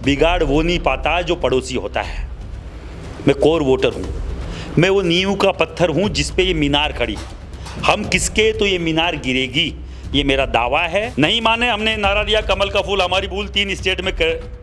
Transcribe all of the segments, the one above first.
बिगाड़ वो नहीं पाता जो पड़ोसी होता है। मैं कोर वोटर हूँ, मैं वो नींव का पत्थर हूँ जिस पे ये मीनार खड़ी। हम किसके तो ये मीनार गिरेगी, ये मेरा दावा है। नहीं माने, हमने नारा दिया कमल का फूल हमारी भूल, 3 स्टेट में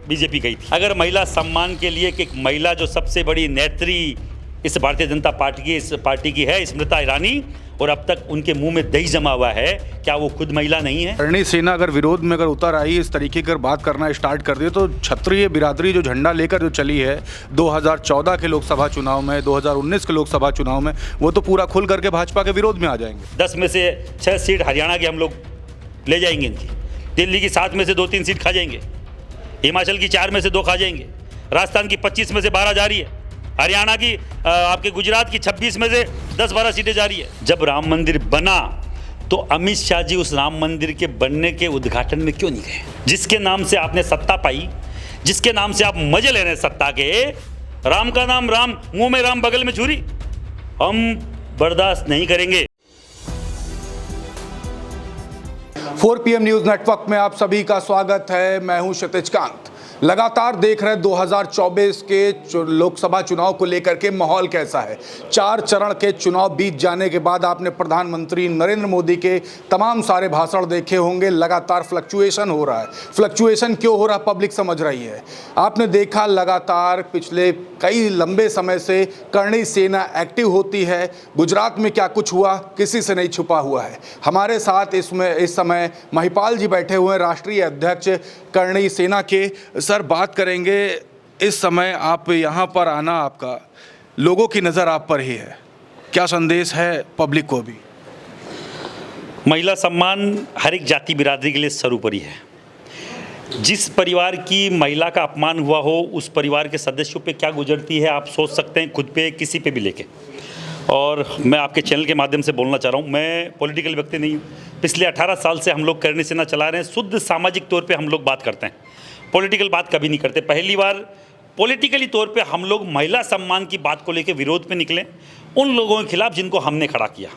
बीजेपी गई थी। अगर महिला सम्मान के लिए कि एक महिला जो सबसे बड़ी नेत्री इस भारतीय जनता पार्टी की है, स्मृति ईरानी, और अब तक उनके मुंह में दही जमा हुआ है, क्या वो खुद महिला नहीं है? करणी सेना अगर विरोध में उतर आई, इस तरीके की बात करना स्टार्ट कर दिए, तो क्षत्रिय बिरादरी जो झंडा लेकर जो चली है 2014 के लोकसभा चुनाव में, 2019 के लोकसभा चुनाव में, वो तो पूरा खुल करके भाजपा के विरोध में आ जाएंगे। 10 में से 6 सीट हरियाणा की हम लोग ले जाएंगे इनकी, दिल्ली की 7 में से 2-3 सीट खा जाएंगे, हिमाचल की 4 में से 2 खा जाएंगे, राजस्थान की 25 में से 12 जा रही है, हरियाणा की आपके गुजरात की 26 में से 10-12 सीटें जा रही है। जब राम मंदिर बना तो अमित शाह जी उस राम मंदिर के बनने के उद्घाटन में क्यों नहीं गए? जिसके नाम से आपने सत्ता पाई, जिसके नाम से आप मजे ले रहे हैं सत्ता के, राम का नाम राम, मुंह में राम बगल में छुरी, हम बर्दाश्त नहीं करेंगे। 4 PM न्यूज नेटवर्क में आप सभी का स्वागत है। मैं हूं क्षितिज कांत। लगातार देख रहे 2024 के लोकसभा चुनाव को लेकर के माहौल कैसा है। 4 चरण के चुनाव बीत जाने के बाद आपने प्रधानमंत्री नरेंद्र मोदी के तमाम सारे भाषण देखे होंगे। लगातार फ्लक्चुएशन हो रहा है। फ्लक्चुएशन क्यों हो रहा, पब्लिक समझ रही है। आपने देखा लगातार पिछले कई लंबे समय से करणी सेना एक्टिव होती है। गुजरात में क्या कुछ हुआ किसी से नहीं छुपा हुआ है। हमारे साथ इस समय महिपाल जी बैठे हुए हैं, राष्ट्रीय अध्यक्ष करणी सेना के। सर, बात करेंगे, इस समय आप यहाँ पर आना, आपका लोगों की नज़र आप पर ही है, क्या संदेश है पब्लिक को भी? महिला सम्मान हर एक जाति बिरादरी के लिए सर्वोपरि है। जिस परिवार की महिला का अपमान हुआ हो, उस परिवार के सदस्यों पे क्या गुजरती है आप सोच सकते हैं, खुद पे, किसी पे भी लेके। और मैं आपके चैनल के माध्यम से बोलना चाह रहा हूँ, मैं पॉलिटिकल व्यक्ति नहीं हूँ। पिछले 18 साल से हम लोग करणी सेना चला रहे हैं। शुद्ध सामाजिक तौर पे हम लोग बात करते हैं, पॉलिटिकल बात कभी नहीं करते। पहली बार पॉलिटिकली तौर पे हम लोग महिला सम्मान की बात को लेकर विरोध पे निकले, उन लोगों के खिलाफ जिनको हमने खड़ा किया।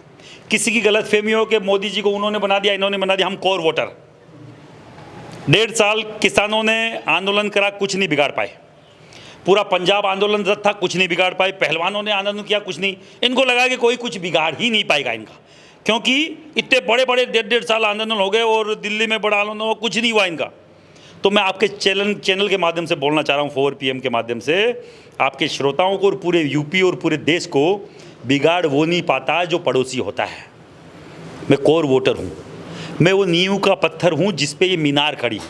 किसी की गलतफहमी हो कि मोदी जी को उन्होंने बना दिया, इन्होंने बना दिया, हम कोर वोटर। 1.5 साल किसानों ने आंदोलन करा, कुछ नहीं बिगाड़ पाए। पूरा पंजाब आंदोलनरत था, कुछ नहीं बिगाड़ पाए। पहलवानों ने आंदोलन किया, कुछ नहीं। इनको लगा कि कोई कुछ बिगाड़ ही नहीं पाएगा इनका, क्योंकि इतने बड़े बड़े 1.5 साल आंदोलन हो गए और दिल्ली में बड़ा आंदोलन हो, कुछ नहीं हुआ इनका। तो मैं आपके चैनल के माध्यम से बोलना चाह रहा हूँ, 4 PM के माध्यम से आपके श्रोताओं को और पूरे यूपी और पूरे देश को, बिगाड़ वो नहीं पाता जो पड़ोसी होता है। मैं कोर वोटर हूँ, मैं वो नींव का पत्थर हूँ जिस पे ये मीनार खड़ी।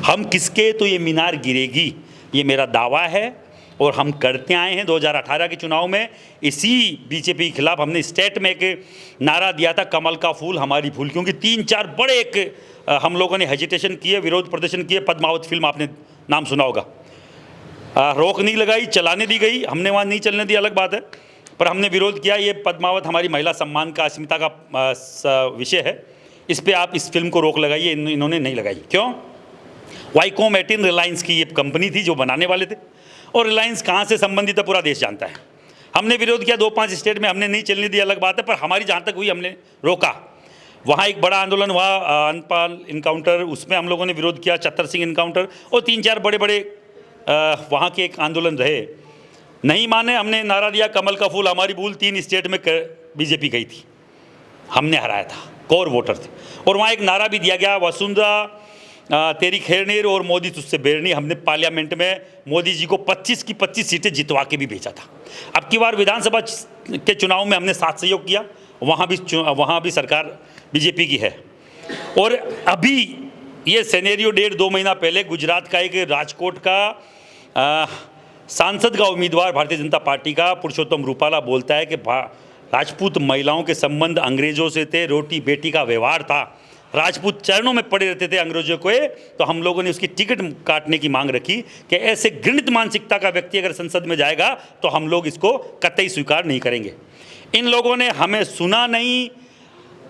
हम किसके तो ये मीनार गिरेगी, ये मेरा दावा है। और हम करते आए हैं 2018 के चुनाव में। इसी बीजेपी के खिलाफ हमने स्टेट में एक नारा दिया था, कमल का फूल हमारी भूल, क्योंकि 3-4 बड़े एक हम लोगों ने हेजिटेशन किए, विरोध प्रदर्शन किए। पद्मावत फिल्म आपने नाम सुना होगा, रोक नहीं लगाई, चलाने दी गई। हमने वहाँ नहीं चलने दी, अलग बात है, पर हमने विरोध किया। ये पद्मावत हमारी महिला सम्मान का, अस्मिता का विषय है, इस पर आप इस फिल्म को रोक लगाइए। इन्होंने नहीं लगाई। क्यों? वाईकॉम 18 रिलायंस की ये कंपनी थी जो बनाने वाले थे, और रिलायंस कहाँ से संबंधित है पूरा देश जानता है। हमने विरोध किया 2-5 स्टेट में, हमने नहीं चलने दी, अलग बात है, पर हमारी जहाँ तक हुई हमने रोका। वहाँ एक बड़ा आंदोलन हुआ, अनपाल इनकाउंटर, उसमें हम लोगों ने विरोध किया, चत्तर सिंह इनकाउंटर, और 3-4 बड़े बड़े वहाँ के एक आंदोलन रहे। नहीं माने, हमने नारा दिया कमल का फूल हमारी भूल, 3 स्टेट में बीजेपी गई थी, हमने हराया था, कोर वोटर थे। और वहाँ एक नारा भी दिया गया, वसुंधरा तेरी खैरनीर और मोदी तुझसे बेरनी। हमने पार्लियामेंट में मोदी जी को 25 की 25 सीटें जितवा के भी भेजा था। अब की बार विधानसभा के चुनाव में हमने साथ सहयोग किया, वहाँ भी सरकार बीजेपी की है। और अभी ये सिनेरियो 1.5-2 महीना पहले गुजरात का एक राजकोट का सांसद का उम्मीदवार भारतीय जनता पार्टी का पुरुषोत्तम रूपाला बोलता है कि राजपूत महिलाओं के संबंध अंग्रेजों से थे, रोटी बेटी का व्यवहार था, राजपूत चरणों में पड़े रहते थे अंग्रेजों को। तो हम लोगों ने उसकी टिकट काटने की मांग रखी कि ऐसे घृणित मानसिकता का व्यक्ति अगर संसद में जाएगा तो हम लोग इसको कतई स्वीकार नहीं करेंगे। इन लोगों ने हमें सुना नहीं,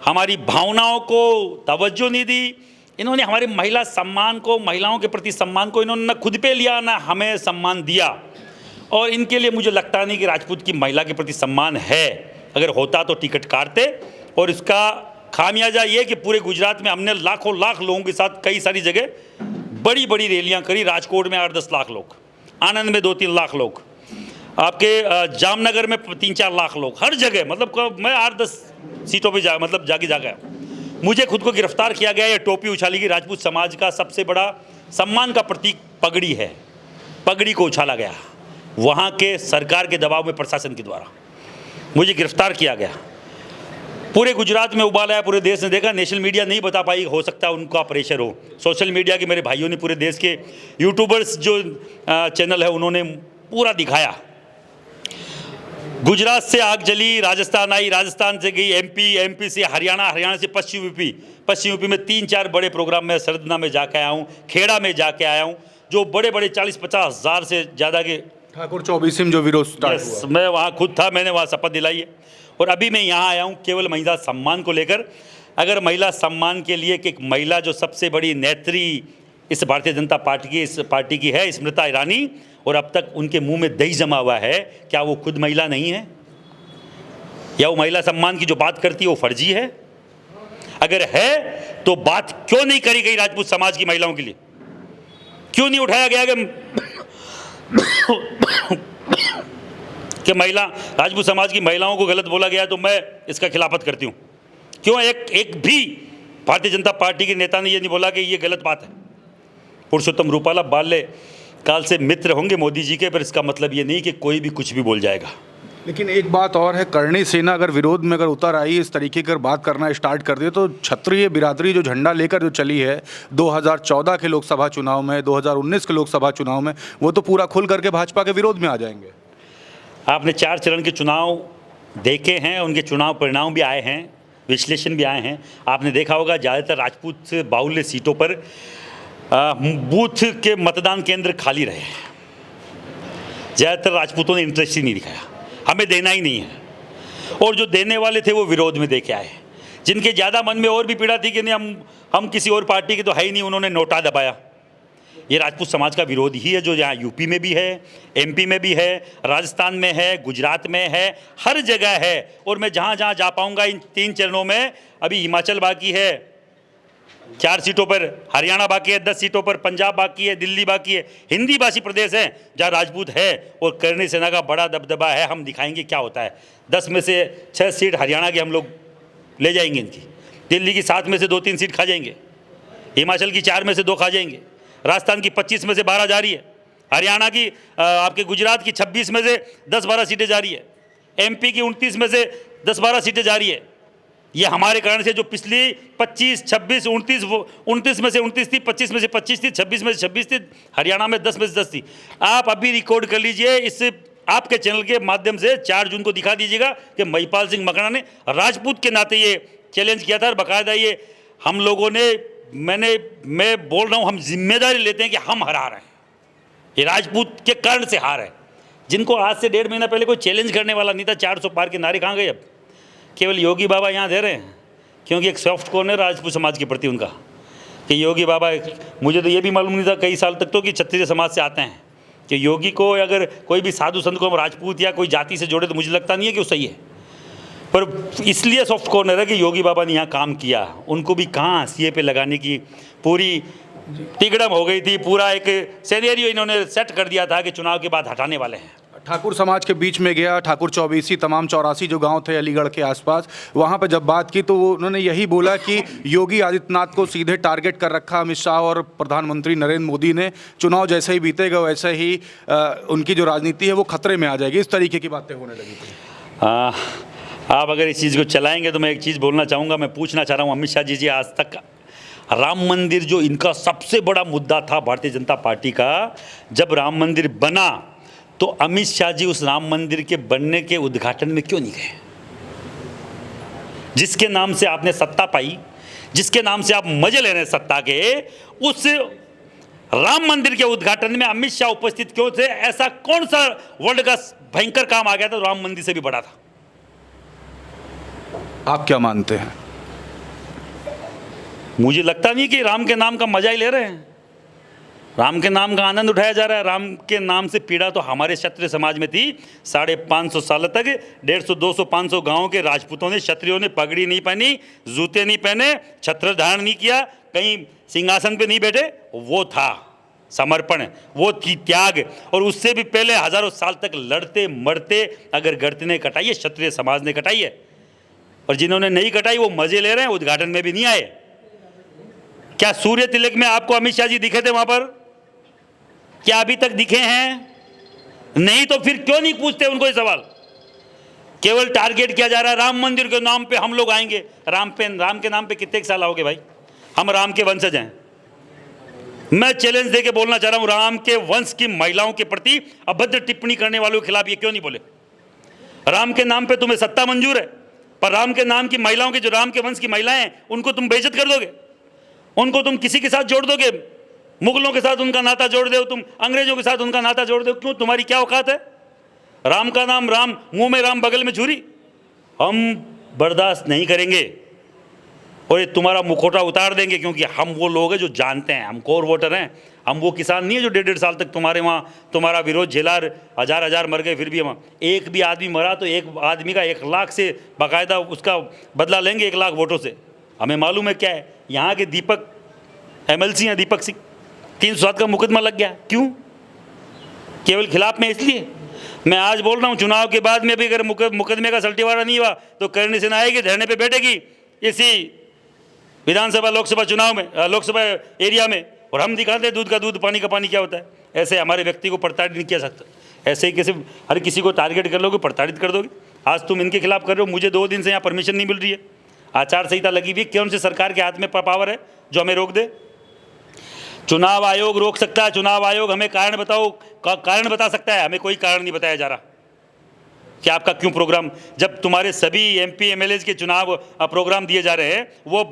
हमारी भावनाओं को तवज्जो नहीं दी। इन्होंने हमारे महिला सम्मान को, महिलाओं के प्रति सम्मान को इन्होंने न खुद पे लिया ना हमें सम्मान दिया। और इनके लिए मुझे लगता नहीं कि राजपूत की महिला के प्रति सम्मान है। अगर होता तो टिकट काटते। और इसका खामियाजा ये कि पूरे गुजरात में हमने लाखों लाख लोगों के साथ कई सारी जगह बड़ी बड़ी रैलियां करी। राजकोट में 8-10 लाख लोग, आनंद में 2-3 लाख लोग, आपके जामनगर में 3-4 लाख लोग, हर जगह। मतलब मैं 8-10 सीटों पे जाके जाकर मुझे खुद को गिरफ्तार किया गया। ये टोपी उछाली गई। राजपूत समाज का सबसे बड़ा सम्मान का प्रतीक पगड़ी है, पगड़ी को उछाला गया वहाँ के सरकार के दबाव में, प्रशासन के द्वारा मुझे गिरफ्तार किया गया। पूरे गुजरात में उबाल आया, पूरे देश ने देखा। नेशनल मीडिया नहीं बता पाई, हो सकता है उनका प्रेशर हो। सोशल मीडिया के मेरे भाइयों ने, पूरे देश के यूट्यूबर्स जो चैनल है उन्होंने पूरा दिखाया। गुजरात से आग जली, राजस्थान आई, राजस्थान से गई एमपी, एमपी से हरियाणा, हरियाणा से पश्चिम यूपी, पश्चिम यूपी में 3-4 बड़े प्रोग्राम में सरदना में जाके आया हूँ, खेड़ा में जाके आया हूँ, जो बड़े बड़े 40-50 हज़ार से ज़्यादा के ठाकुर 24 में जो विरोध स्टार्ट हुआ, मैं वहाँ खुद था, मैंने वहाँ शपथ दिलाई है। और अभी मैं यहाँ आया हूँ केवल महिला सम्मान को लेकर। अगर महिला सम्मान के लिए कि एक महिला जो सबसे बड़ी नेत्री इस भारतीय जनता पार्टी की है, स्मृति ईरानी, और अब तक उनके मुंह में दही जमा हुआ है, क्या वो खुद महिला नहीं है? या वो महिला सम्मान की जो बात करती है वो फर्जी है? अगर है तो बात क्यों नहीं करी गई राजपूत समाज की महिलाओं के लिए? क्यों नहीं उठाया गया कि महिला, राजपूत समाज की महिलाओं को गलत बोला गया तो मैं इसका खिलाफत करती हूं? क्यों एक भी भारतीय जनता पार्टी के नेता ने ये नहीं बोला कि ये गलत बात है? पुरुषोत्तम रूपाला बाल्य काल से मित्र होंगे मोदी जी के, पर इसका मतलब ये नहीं कि कोई भी कुछ भी बोल जाएगा। लेकिन एक बात और है, करणी सेना अगर विरोध में अगर उतर आई, इस तरीके की बात करना स्टार्ट कर दिए, तो क्षत्रिय बिरादरी जो झंडा लेकर जो चली है 2014 के लोकसभा चुनाव में, 2019 के लोकसभा चुनाव में, वो तो पूरा खुल करके भाजपा के विरोध में आ जाएंगे। आपने 4 चरण के चुनाव देखे हैं, उनके चुनाव परिणाम भी आए हैं, विश्लेषण भी आए हैं। आपने देखा होगा ज़्यादातर राजपूत बाहुल्य सीटों पर बूथ के मतदान केंद्र खाली रहे। ज़्यादातर राजपूतों ने इंटरेस्ट ही नहीं दिखाया, हमें देना ही नहीं है। और जो देने वाले थे वो विरोध में देके आए। जिनके ज़्यादा मन में और भी पीड़ा थी कि नहीं हम किसी और पार्टी के तो है ही नहीं, उन्होंने नोटा दबाया। ये राजपूत समाज का विरोध ही है, जो यहाँ यूपी में भी है, एमपी में भी है, राजस्थान में है, गुजरात में है, हर जगह है। और मैं जहाँ जहाँ जा पाऊँगा इन 3 चरणों में, अभी हिमाचल बाकी है 4 सीटों पर, हरियाणा बाकी है 10 सीटों पर, पंजाब बाकी है, दिल्ली बाकी है, हिंदी भाषी प्रदेश हैं जहाँ राजपूत है और करणी सेना का बड़ा दबदबा है। हम दिखाएंगे क्या होता है। 10 में से 6 सीट हरियाणा की हम लोग ले जाएंगे इनकी, दिल्ली की 7 में से 2-3 सीट खा जाएंगे, हिमाचल की 4 में से 2 खा जाएंगे, राजस्थान की 25 में से 12 जा रही है, हरियाणा की आपके गुजरात की 26 में से 10-12 सीटें जा रही है, एमपी की 29 में से 10-12 सीटें जा रही है। ये हमारे कारण से जो पिछली 25, 26, 29 में से 29 थी, 25 में से 25 थी, 26 में से 26 थी, हरियाणा में 10 में से 10 थी। आप अभी रिकॉर्ड कर लीजिए, इस आपके चैनल के माध्यम से 4 जून को दिखा दीजिएगा कि महिपाल सिंह मकड़ा ने राजपूत के नाते ये चैलेंज किया था। और बाकायदा ये हम लोगों ने, मैं बोल रहा हूँ, हम जिम्मेदारी लेते हैं कि हम हरा रहे हैं, ये राजपूत के कारण से हार है। जिनको आज से 1.5 महीना पहले कोई चैलेंज करने वाला नहीं था, 400 पार के नारे कहाँ गए? अब केवल योगी बाबा यहाँ दे रहे हैं, क्योंकि एक सॉफ्ट कॉर्नर राजपूत समाज के प्रति उनका, कि योगी बाबा, मुझे तो ये भी मालूम नहीं था कई साल तक तो कि क्षत्रिय समाज से आते हैं, कि योगी को अगर कोई भी साधु संत को राजपूत या कोई जाति से जोड़े तो मुझे लगता नहीं है कि वो सही है। पर इसलिए सॉफ्ट कॉर्नर है कि योगी बाबा ने यहाँ काम किया, उनको भी कहाँ सीए पे लगाने की पूरी तिगड़म हो गई थी। पूरा एक सिनेरियो इन्होंने सेट कर दिया था कि चुनाव के बाद हटाने वाले हैं। ठाकुर समाज के बीच में गया, ठाकुर 24 तमाम 84 जो गांव थे अलीगढ़ के आसपास, वहां पर जब बात की तो उन्होंने यही बोला कि योगी आदित्यनाथ को सीधे टारगेट कर रखा अमित शाह और प्रधानमंत्री नरेंद्र मोदी ने। चुनाव जैसे ही बीतेगा वैसे ही उनकी जो राजनीति है वो खतरे में आ जाएगी। इस तरीके की बातें होने लगी थी। आप अगर इस चीज़ को चलाएंगे तो मैं एक चीज़ बोलना चाहूँगा, मैं पूछना चाह रहा हूँ अमित शाह जी, आज तक राम मंदिर जो इनका सबसे बड़ा मुद्दा था भारतीय जनता पार्टी का, जब राम मंदिर बना तो अमित शाह जी उस राम मंदिर के बनने के उद्घाटन में क्यों नहीं गए? जिसके नाम से आपने सत्ता पाई, जिसके नाम से आप मजे ले रहे हैं सत्ता के, उस राम मंदिर के उद्घाटन में अमित शाह उपस्थित क्यों थे? ऐसा कौन सा वर्ल्ड का भयंकर काम आ गया था राम मंदिर से भी बड़ा था? आप क्या मानते हैं? मुझे लगता नहीं कि राम के नाम का मजा ही ले रहे हैं, राम के नाम का आनंद उठाया जा रहा है। राम के नाम से पीड़ा तो हमारे क्षत्रिय समाज में थी 550 साल तक। 150, 200, 500 गांवों के राजपूतों ने, क्षत्रियों ने पगड़ी नहीं पहनी, जूते नहीं पहने, छत्र धारण नहीं किया, कहीं सिंहासन पे नहीं बैठे, वो था समर्पण, वो थी त्याग। और उससे भी पहले हजारों साल तक लड़ते मरते अगर गर्दनें ने कटाई है, क्षत्रिय समाज ने कटाई है। और जिन्होंने नहीं कटाई वो मजे ले रहे हैं, उद्घाटन में भी नहीं आए। क्या सूर्य तिलक में आपको अमित शाह जी दिखे थे वहां पर? क्या अभी तक दिखे हैं? नहीं तो फिर क्यों नहीं पूछते उनको ये सवाल? केवल टारगेट किया जा रहा है, राम मंदिर के नाम पे हम लोग आएंगे। राम के नाम पे कितने साल आओगे भाई? हम राम के वंशज हैं। मैं चैलेंज देके बोलना चाह रहा हूं, राम के वंश की महिलाओं के प्रति अभद्र टिप्पणी करने वालों के खिलाफ ये क्यों नहीं बोले? राम के नाम पे तुम्हें सत्ता मंजूर है, पर राम के नाम की महिलाओं के, जो राम के वंश की महिलाएं हैं, उनको तुम बेइज्जत कर दोगे, उनको तुम किसी के साथ जोड़ दोगे, मुगलों के साथ उनका नाता जोड़ दो, तुम अंग्रेजों के साथ उनका नाता जोड़ दो। क्यों? तुम्हारी क्या औकात है? राम का नाम राम, मुंह में राम बगल में छुरी। हम बर्दाश्त नहीं करेंगे और ये तुम्हारा मुखौटा उतार देंगे, क्योंकि हम वो लोग हैं जो जानते हैं, हम कोर वोटर हैं। हम वो किसान नहीं है जो 1.5 साल तक तुम्हारे वहाँ तुम्हारा विरोध झेला, हजार मर गए, फिर भी हम एक भी आदमी मरा तो एक आदमी का 1 लाख से बाकायदा उसका बदला लेंगे, 1 लाख वोटों से। हमें मालूम है क्या है। यहाँ के दीपक MLC हैं, दीपक सिंह, 307 का मुकदमा लग गया। क्यों? केवल खिलाफ में इसलिए। मैं आज बोल रहा हूँ, चुनाव के बाद में भी अगर मुकदमे का सल्टीवारा नहीं हुआ तो करणी सेना आएगी, धरने पे बैठेगी इसी विधानसभा लोकसभा चुनाव में, लोकसभा एरिया में, और हम दिखाते हैं दूध का दूध पानी का पानी क्या होता है। ऐसे हमारे व्यक्ति को प्रताड़ित नहीं किया सकता। ऐसे ही किसी हर किसी को टारगेट कर लोगे, प्रताड़ित कर दोगे। आज तुम इनके खिलाफ कर रहे हो, मुझे 2 दिन से यहाँ परमिशन नहीं मिल रही है, आचार संहिता लगी हुई। कौन से सरकार के हाथ में पावर है जो हमें रोक दे? चुनाव आयोग रोक सकता है। चुनाव आयोग हमें कारण बताओ, कारण बता सकता है, हमें कोई कारण नहीं बताया जा रहा कि आपका क्यों प्रोग्राम, जब तुम्हारे सभी MP MLA के चुनाव प्रोग्राम दिए जा रहे हैं, वो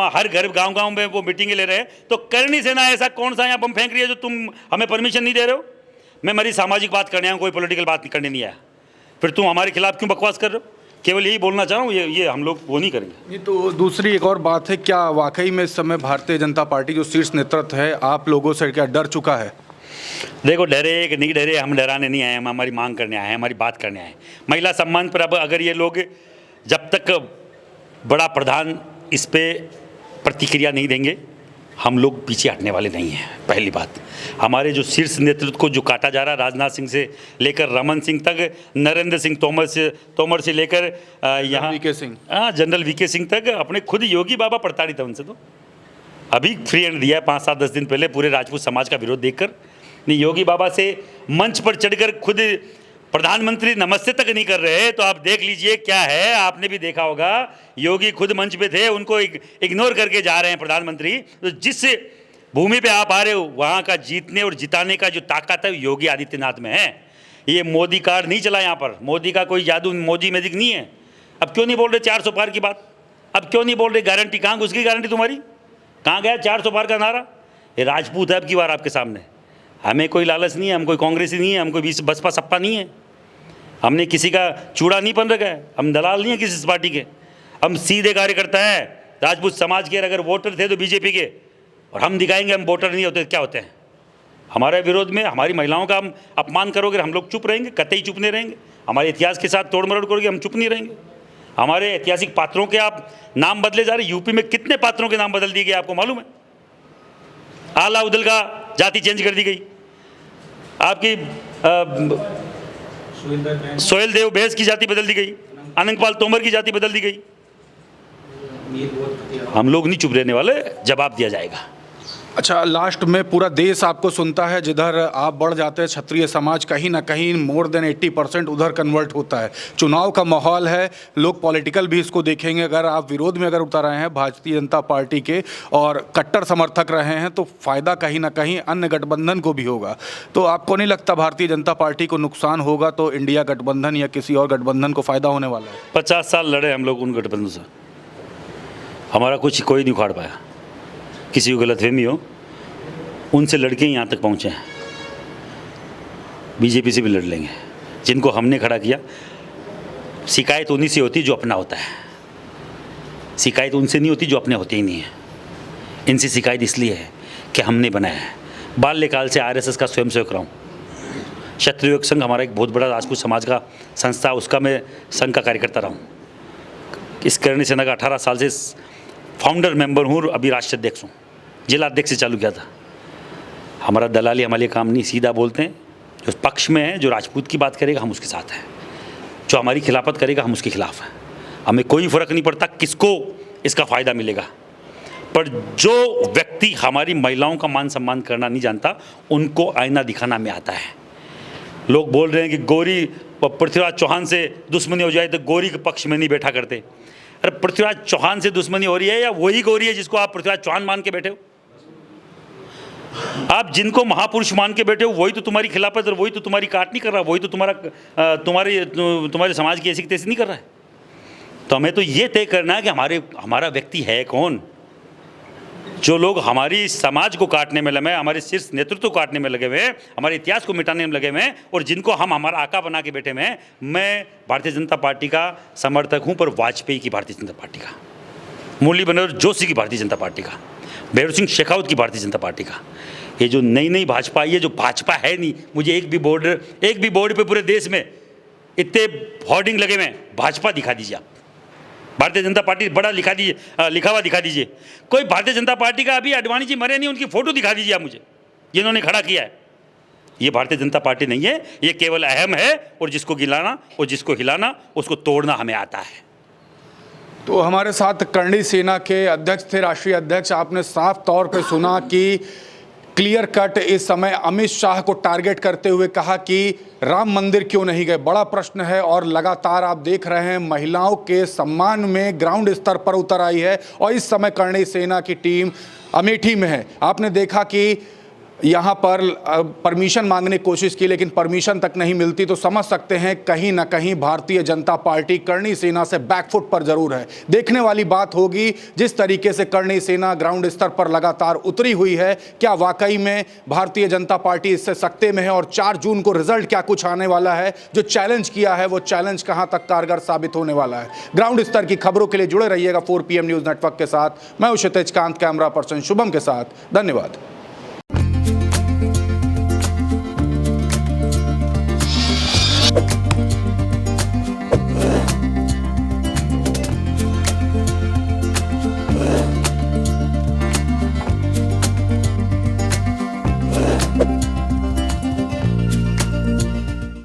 हर घर गांव में वो मीटिंगें ले रहे हैं, तो करणी सेना ऐसा कौन सा यहाँ बम फेंक रही है जो तुम हमें परमिशन नहीं दे रहे हो? मैं मेरी सामाजिक बात करने आया हूँ, कोई पॉलिटिकल बात करने नहीं आया। फिर तुम हमारे खिलाफ क्यों बकवास कर रहे हो? केवल यही बोलना चाह रहा हूँ, ये हम लोग वो नहीं करेंगे। ये तो दूसरी एक और बात है, क्या वाकई में इस समय भारतीय जनता पार्टी जो शीर्ष नेतृत्व है आप लोगों से क्या डर चुका है? देखो, डरे कि नहीं डरे, हम डराने नहीं आए, हम हमारी मांग करने आए हैं, हमारी बात करने आए हैं। महिला सम्मान पर अब अगर ये लोग जब तक बड़ा प्रधान इस पे प्रतिक्रिया नहीं देंगे, हम लोग पीछे हटने वाले नहीं हैं। पहली बात, हमारे जो शीर्ष नेतृत्व को जो काटा जा रहा है, राजनाथ सिंह से लेकर रमन सिंह तक, नरेंद्र सिंह तोमर से लेकर यहाँ VK Singh, general VK Singh तक, अपने खुद योगी बाबा प्रताड़ित है उनसे। तो अभी फ्री हैंड दिया है 5-7-10 दिन पहले पूरे राजपूत समाज का विरोध देखकर। नहीं, योगी बाबा से मंच पर चढ़कर खुद प्रधानमंत्री नमस्ते तक नहीं कर रहे, तो आप देख लीजिए क्या है। आपने भी देखा होगा, योगी खुद मंच पे थे, उनको इग्नोर करके जा रहे हैं प्रधानमंत्री। तो जिस भूमि पे आप आ रहे हो, वहाँ का जीतने और जिताने का जो ताकत है योगी आदित्यनाथ में है। ये मोदी कार्ड नहीं चला यहाँ पर, मोदी का कोई जादू, मोदी मैजिक नहीं है। अब क्यों नहीं बोल रहे 400 पार की बात? अब क्यों नहीं बोल रहे गारंटी? कहाँ उसकी गारंटी तुम्हारी? कहाँ गया 400 पार का नारा? ये राजपूत है अब की बार आपके सामने। हमें कोई लालच नहीं है, हम कोई कांग्रेसी नहीं है, हम कोई बसपा सपा नहीं है, हमने किसी का चूड़ा नहीं पहन रखा है, हम दलाल नहीं है किसी पार्टी के, हम सीधे कार्यकर्ता हैं राजपूत समाज के। अगर वोटर थे तो बीजेपी के, और हम दिखाएंगे हम वोटर नहीं होते क्या होते हैं। हमारे विरोध में हमारी महिलाओं का हम अपमान करोगे, हम लोग चुप रहेंगे? कतई चुप नहीं रहेंगे। हमारे इतिहास के साथ तोड़ मरोड़ करोगे, हम चुप नहीं रहेंगे। हमारे ऐतिहासिक पात्रों के आप नाम बदले जा रहे। यूपी में कितने पात्रों के नाम बदल दिए गए आपको मालूम है? आलाउद्दीन का जाति चेंज कर दी गई, आपकी सोहेल देव बैस की जाति बदल दी गई, अनंतपाल तोमर की जाति बदल दी गई। हम लोग नहीं चुप रहने वाले, जवाब दिया जाएगा। अच्छा, लास्ट में पूरा देश आपको सुनता है, जिधर आप बढ़ जाते हैं क्षत्रिय समाज कहीं ना कहीं मोर देन 80% उधर कन्वर्ट होता है। चुनाव का माहौल है, लोग पॉलिटिकल भी इसको देखेंगे। अगर आप विरोध में अगर उतर रहे हैं भारतीय जनता पार्टी के और कट्टर समर्थक रहे हैं, तो फ़ायदा कहीं ना कहीं अन्य गठबंधन को भी होगा। तो आपको नहीं लगता भारतीय जनता पार्टी को नुकसान होगा तो इंडिया गठबंधन या किसी और गठबंधन को फ़ायदा होने वाला है? 50 साल लड़े हम लोग उन गठबंधन से, हमारा कुछ कोई नहीं उखाड़ पाया। किसी को गलतफहमी हो, उनसे लड़के ही यहाँ तक पहुँचे हैं। बीजेपी से भी लड़ लेंगे, जिनको हमने खड़ा किया। शिकायत उन्हीं से होती जो अपना होता है, शिकायत उनसे नहीं होती जो अपने होते ही नहीं है। इनसे शिकायत इसलिए है कि हमने बनाया है। बाल्यकाल से RSS का स्वयंसेवक रहा हूँ। क्षत्रिय योग संघ हमारा एक बहुत बड़ा राजपूत समाज का संस्था, उसका मैं संघ का कार्यकर्ता रहा हूँ। इस करणी सेना का 18 साल से फाउंडर मेंबर हूँ और अभी राष्ट्रीय अध्यक्ष हूँ, जिला अध्यक्ष से चालू किया था। हमारा दलाली हमारे लिए काम नहीं, सीधा बोलते हैं। जो पक्ष में है, जो राजपूत की बात करेगा हम उसके साथ हैं, जो हमारी खिलाफत करेगा हम उसके खिलाफ हैं। हमें कोई फ़र्क नहीं पड़ता किसको इसका फ़ायदा मिलेगा, पर जो व्यक्ति हमारी महिलाओं का मान सम्मान करना नहीं जानता उनको आईना दिखाना में आता है। लोग बोल रहे हैं कि गौरी पृथ्वीराज चौहान से दुश्मनी हो जाए तो गौरी के पक्ष में नहीं बैठा करते। अरे पृथ्वीराज चौहान से दुश्मनी हो रही है या वही गौरी है जिसको आप पृथ्वीराज चौहान मान के बैठे हो? आप जिनको महापुरुष मान के बैठे हो वही तो तुम्हारी खिलाफत और वही तो तुम्हारी काट नहीं कर रहा, वही तो तुम्हारे समाज की ऐसी तैसी नहीं कर रहा है। तो हमें तो ये तय करना है कि हमारा व्यक्ति है कौन। जो लोग हमारी समाज को काटने में लगे हैं, हमारे शीर्ष नेतृत्व को काटने में लगे हुए हैं, हमारे इतिहास को मिटाने में लगे हुए हैं और जिनको हम हमारा आका बना के बैठे हुए हैं, मैं भारतीय जनता पार्टी का समर्थक हूं, पर वाजपेयी की भारतीय जनता पार्टी का, मुरली मनोहर जोशी की भारतीय जनता पार्टी का, भैरव सिंह शेखावत की भारतीय जनता पार्टी का। ये जो नई भाजपा आई है, जो भाजपा है नहीं, मुझे एक भी बोर्ड पे पूरे देश में इतने होर्डिंग लगे हुए हैं, भाजपा दिखा दीजिए आप। भारतीय जनता पार्टी बड़ा लिखा हुआ दिखा दीजिए। कोई भारतीय जनता पार्टी का, अभी अडवाणी जी मरे नहीं, उनकी फोटो दिखा दीजिए आप मुझे, जिन्होंने खड़ा किया है। ये भारतीय जनता पार्टी नहीं है, ये केवल अहम है और जिसको गिलाना और जिसको हिलाना उसको तोड़ना हमें आता है। तो हमारे साथ करणी सेना के अध्यक्ष थे, राष्ट्रीय अध्यक्ष। आपने साफ तौर पे सुना कि क्लियर कट इस समय अमित शाह को टारगेट करते हुए कहा कि राम मंदिर क्यों नहीं गए, बड़ा प्रश्न है। और लगातार आप देख रहे हैं महिलाओं के सम्मान में ग्राउंड स्तर पर उतर आई है और इस समय करणी सेना की टीम अमेठी में है। आपने देखा कि यहाँ पर परमिशन मांगने की कोशिश की लेकिन परमिशन तक नहीं मिलती, तो समझ सकते हैं कहीं ना कहीं भारतीय जनता पार्टी करणी सेना से बैकफुट पर जरूर है। देखने वाली बात होगी जिस तरीके से करणी सेना ग्राउंड स्तर पर लगातार उतरी हुई है, क्या वाकई में भारतीय जनता पार्टी इससे सकते में है और 4 जून को रिजल्ट क्या कुछ आने वाला है। जो चैलेंज किया है वो चैलेंज कहाँ तक कारगर साबित होने वाला है। ग्राउंड स्तर की खबरों के लिए जुड़े रहिएगा 4 PM न्यूज़ नेटवर्क के साथ। मैं हूं क्षितिज कांत, कैमरा पर्सन शुभम के साथ। धन्यवाद।